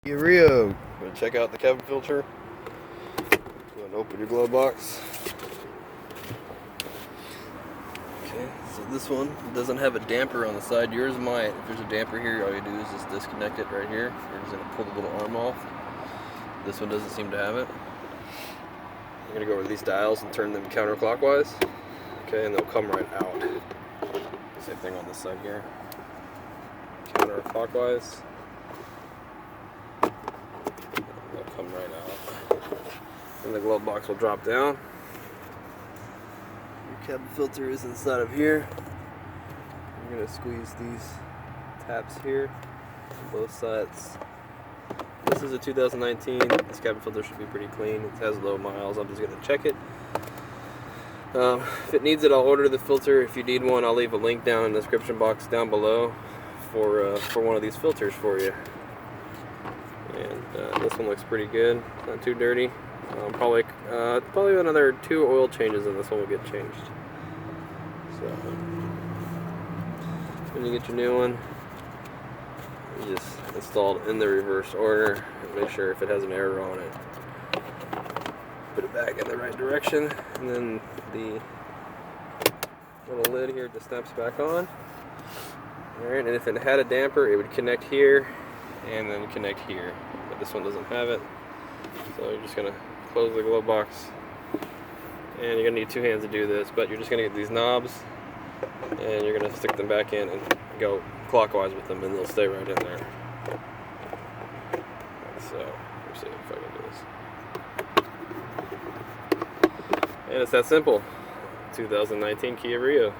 Kia Rio. Gonna check out the cabin filter. Go ahead and open your glove box. Okay, so this one doesn't have a damper on the side. Yours might. If there's a damper here, all you do is just disconnect it right here. You're just gonna pull the little arm off. This one doesn't seem to have it. I'm gonna go over these dials and turn them counterclockwise. Okay, and they'll come right out. Same thing on this side here. Counterclockwise. They'll come right out. And the glove box will drop down. Your cabin filter is inside of here. You're gonna squeeze these taps here on both sides. This is a 2019. This cabin filter should be pretty clean. It has low miles. I'm just gonna check it. If it needs it, I'll order the filter. If you need one, I'll leave a link down in the description box down below for one of these filters for you. And this one looks pretty good. It's not too dirty. Probably another 2 oil changes and this one will get changed. So when you get your new one, you just install it in the reverse order and make sure if it has an error on it, put it back in the right direction, and then the little lid here just snaps back on. Alright, and if it had a damper, it would connect here and then connect here, but this one doesn't have it. So you're just going to close the glove box, and you're going to need 2 hands to do this, but you're just going to get these knobs and you're going to stick them back in and go clockwise with them, and they'll stay right in there. So let's see if I can do this. And it's that simple. 2019 Kia Rio.